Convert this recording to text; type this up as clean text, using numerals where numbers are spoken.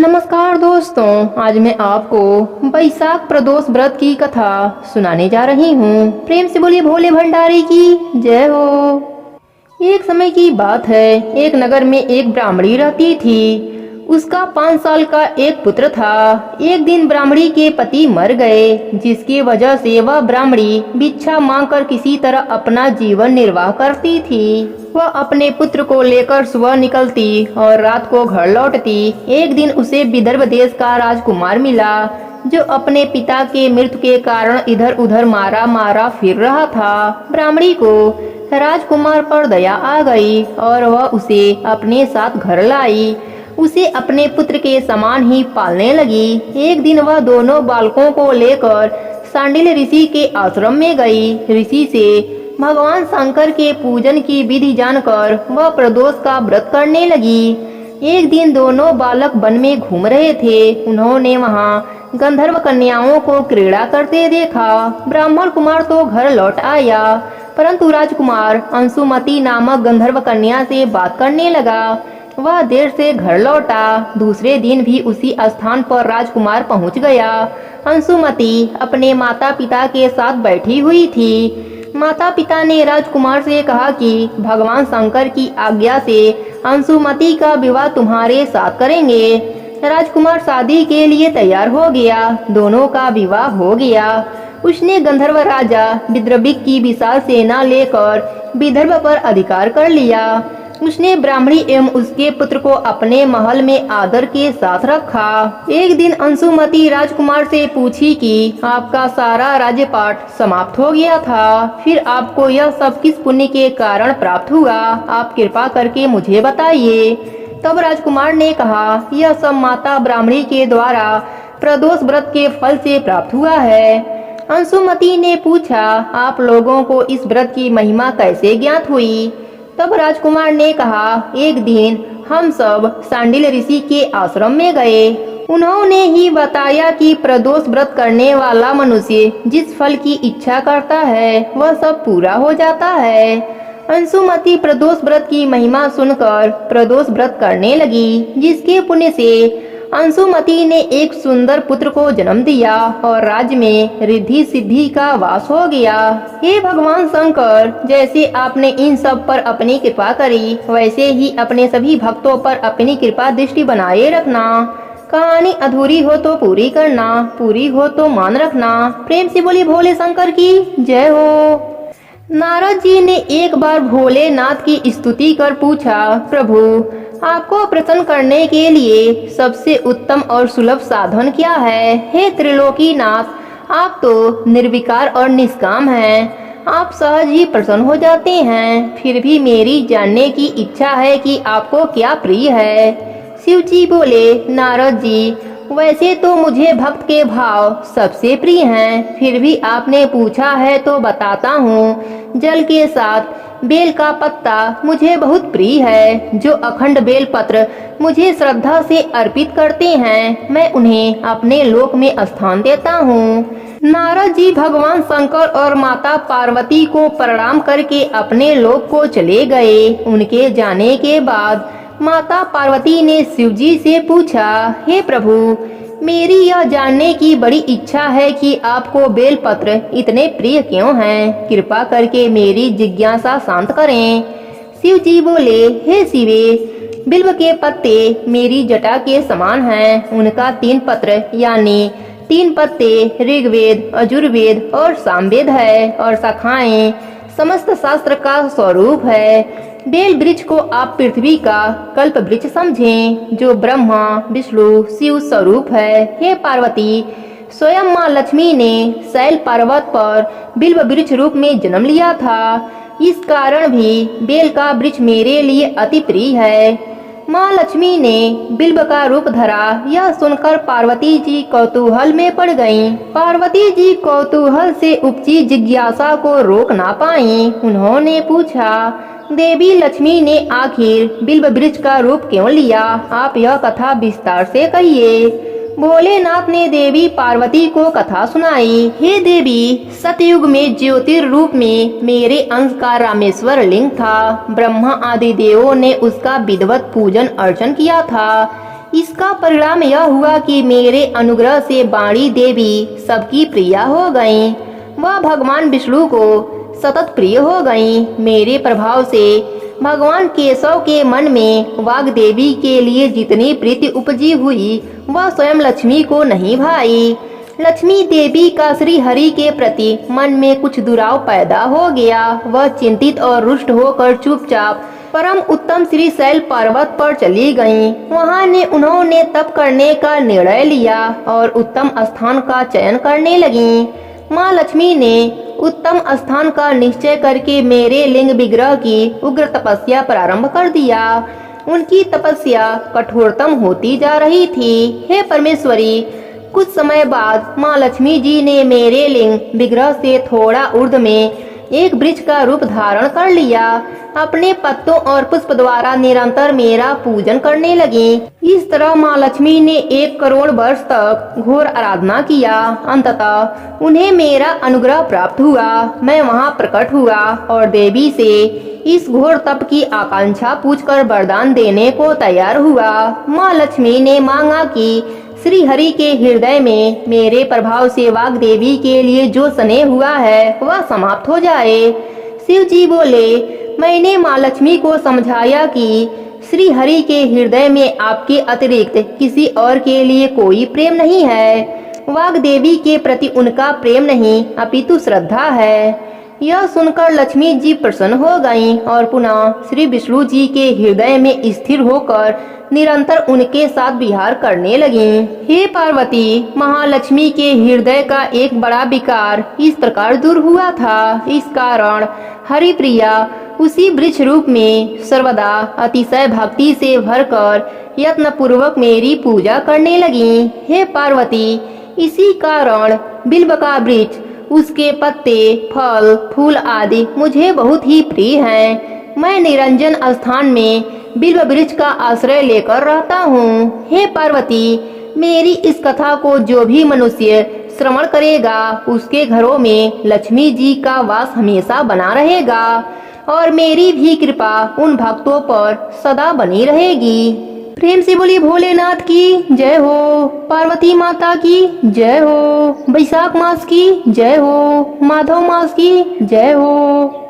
नमस्कार दोस्तों, आज मैं आपको बैसाख प्रदोष व्रत की कथा सुनाने जा रही हूँ। प्रेम से बोलिए भोले भंडारी की जय हो। एक समय की बात है, एक नगर में एक ब्राह्मणी रहती थी। उसका 5 साल का एक पुत्र था। एक दिन ब्राह्मणी के पति मर गए, जिसकी वजह से वह ब्राह्मणी भिक्षा मांगकर किसी तरह अपना जीवन निर्वाह करती थी। वह अपने पुत्र को लेकर सुबह निकलती और रात को घर लौटती। एक दिन उसे विदर्भ देश का राजकुमार मिला, जो अपने पिता के मृत्यु के कारण इधर उधर मारा मारा फिर रहा था। ब्राह्मणी को राजकुमार पर दया आ गई और वह उसे अपने साथ घर लाई। उसे अपने पुत्र के समान ही पालने लगी। एक दिन वह दोनों बालकों को लेकर सांडिल ऋषि के आश्रम में गई। ऋषि से भगवान शंकर के पूजन की विधि जानकर वह प्रदोष का व्रत करने लगी। एक दिन दोनों बालक वन में घूम रहे थे। उन्होंने वहाँ गंधर्व कन्याओं को क्रीड़ा करते देखा। ब्राह्मण कुमार तो घर लौट आया, परंतु राजकुमार अंशुमति नामक गंधर्व कन्या से बात करने लगा। वह देर से घर लौटा। दूसरे दिन भी उसी स्थान पर राजकुमार पहुंच गया। अंशुमति अपने माता पिता के साथ बैठी हुई थी। माता पिता ने राजकुमार से कहा कि भगवान शंकर की आज्ञा से अंशुमति का विवाह तुम्हारे साथ करेंगे। राजकुमार शादी के लिए तैयार हो गया। दोनों का विवाह हो गया। उसने गंधर्व राजा विद्रविक की विशाल सेना लेकर विदर्भ पर अधिकार कर लिया। उसने ब्राह्मणी एवं उसके पुत्र को अपने महल में आदर के साथ रखा। एक दिन अंशुमति राजकुमार से पूछी कि आपका सारा राज्यपाट समाप्त हो गया था, फिर आपको यह सब किस पुण्य के कारण प्राप्त हुआ? आप कृपा करके मुझे बताइए। तब राजकुमार ने कहा, यह सब माता ब्राह्मणी के द्वारा प्रदोष व्रत के फल से प्राप्त हुआ है। अंशुमति ने पूछा, आप लोगों को इस व्रत की महिमा कैसे ज्ञात हुई? तब राजकुमार ने कहा, एक दिन हम सब सांडिल ऋषि के आश्रम में गए। उन्होंने ही बताया कि प्रदोष व्रत करने वाला मनुष्य जिस फल की इच्छा करता है वह सब पूरा हो जाता है। अंशुमति प्रदोष व्रत की महिमा सुनकर प्रदोष व्रत करने लगी, जिसके पुण्य से अंशुमति ने एक सुंदर पुत्र को जन्म दिया और राज्य में रिद्धि सिद्धि का वास हो गया। हे भगवान शंकर, जैसे आपने इन सब पर अपनी कृपा करी, वैसे ही अपने सभी भक्तों पर अपनी कृपा दृष्टि बनाए रखना। कहानी अधूरी हो तो पूरी करना, पूरी हो तो मान रखना। प्रेम से बोली भोले शंकर की जय हो। नारद जी ने एक बार भोलेनाथ की स्तुति कर पूछा, प्रभु आपको प्रसन्न करने के लिए सबसे उत्तम और सुलभ साधन क्या है? हे त्रिलोकीनाथ, आप तो निर्विकार और निष्काम हैं। आप सहज ही प्रसन्न हो जाते हैं। फिर भी मेरी जानने की इच्छा है कि आपको क्या प्रिय है। शिव जी बोले, नारद जी वैसे तो मुझे भक्त के भाव सबसे प्रिय हैं, फिर भी आपने पूछा है तो बताता हूँ। जल के साथ बेल का पत्ता मुझे बहुत प्रिय है। जो अखंड बेल पत्र मुझे श्रद्धा से अर्पित करते हैं, मैं उन्हें अपने लोक में स्थान देता हूँ। नारद जी भगवान शंकर और माता पार्वती को प्रणाम करके अपने लोक को चले गए। उनके जाने के बाद माता पार्वती ने शिव जी से पूछा, हे प्रभु मेरी यह जानने की बड़ी इच्छा है कि आपको बेलपत्र इतने प्रिय क्यों हैं? कृपा करके मेरी जिज्ञासा शांत करें। शिव जी बोले, हे शिवे, बिल्व के पत्ते मेरी जटा के समान हैं। उनका 3 पत्र यानी 3 पत्ते ऋग्वेद, यजुर्वेद और सामवेद है और शाखाएं समस्त शास्त्र का स्वरूप है। बेल वृक्ष को आप पृथ्वी का कल्प वृक्ष समझें, जो ब्रह्मा विष्णु शिव स्वरूप है। हे पार्वती, स्वयं माँ लक्ष्मी ने शैल पर्वत पर बिल्व वृक्ष रूप में जन्म लिया था। इस कारण भी बेल का वृक्ष मेरे लिए अति प्रिय है। माँ लक्ष्मी ने बिल्व का रूप धरा, यह सुनकर पार्वती जी कौतूहल में पड़ गईं। पार्वती जी कौतूहल से उपजी जिज्ञासा को रोक ना पाईं। उन्होंने पूछा, देवी लक्ष्मी ने आखिर बिल्व वृक्ष का रूप क्यों लिया? आप यह कथा विस्तार से कहिए। भोलेनाथ ने देवी पार्वती को कथा सुनाई। हे देवी, सतयुग में ज्योतिर रूप में मेरे अंश का रामेश्वर लिंग था। ब्रह्मा आदि देवों ने उसका विधिवत पूजन अर्चन किया था। इसका परिणाम यह हुआ कि मेरे अनुग्रह से वाणी देवी सबकी प्रिय हो गईं। वह भगवान विष्णु को सतत प्रिय हो गईं। मेरे प्रभाव से भगवान केशव के मन में वाग्देवी के लिए जितनी प्रीति उपजी हुई वह स्वयं लक्ष्मी को नहीं भाई। लक्ष्मी देवी का श्री हरि के प्रति मन में कुछ दुराव पैदा हो गया। वह चिंतित और रुष्ट होकर चुपचाप परम उत्तम श्री शैल पर्वत पर चली गईं। वहां ने उन्होंने तप करने का निर्णय लिया और उत्तम स्थान का चयन करने लगीं। माँ लक्ष्मी ने उत्तम स्थान का निश्चय करके मेरे लिंग विग्रह की उग्र तपस्या प्रारंभ कर दिया। उनकी तपस्या कठोरतम होती जा रही थी। हे परमेश्वरी, कुछ समय बाद माँ लक्ष्मी जी ने मेरे लिंग विग्रह से थोड़ा ऊर्ध्व में एक वृक्ष का रूप धारण कर लिया। अपने पत्तों और पुष्प द्वारा निरंतर मेरा पूजन करने लगी। इस तरह माँ लक्ष्मी ने 1 करोड़ वर्ष तक घोर आराधना किया। अंततः उन्हें मेरा अनुग्रह प्राप्त हुआ। मैं वहाँ प्रकट हुआ और देवी से इस घोर तप की आकांक्षा पूछकर वरदान देने को तैयार हुआ। माँ लक्ष्मी ने मांगा कि श्री हरि के हृदय में मेरे प्रभाव से वाग्देवी के लिए जो स्नेह हुआ है वह समाप्त हो जाए। शिव जी बोले, मैंने माँ लक्ष्मी को समझाया कि श्री हरि के हृदय में आपके अतिरिक्त किसी और के लिए कोई प्रेम नहीं है। वाग्देवी के प्रति उनका प्रेम नहीं अपितु श्रद्धा है। यह सुनकर लक्ष्मी जी प्रसन्न हो गईं और पुनः श्री विष्णु जी के हृदय में स्थिर होकर निरंतर उनके साथ विहार करने लगीं। हे पार्वती, महालक्ष्मी के हृदय का एक बड़ा विकार इस प्रकार दूर हुआ था। इस कारण हरिप्रिया उसी वृक्ष रूप में सर्वदा अतिशय भक्ति से भरकर यत्न पूर्वक मेरी पूजा करने लगी। हे पार्वती, इसी कारण बिल्व का वृक्ष, उसके पत्ते, फल, फूल आदि मुझे बहुत ही प्रिय हैं। मैं निरंजन स्थान में बिल्व वृक्ष का आश्रय लेकर रहता हूँ। हे पार्वती, मेरी इस कथा को जो भी मनुष्य श्रवण करेगा उसके घरों में लक्ष्मी जी का वास हमेशा बना रहेगा और मेरी भी कृपा उन भक्तों पर सदा बनी रहेगी। प्रेम से बोली भोलेनाथ की जय हो, पार्वती माता की जय हो, बैसाख मास की जय हो, माधव मास की जय हो।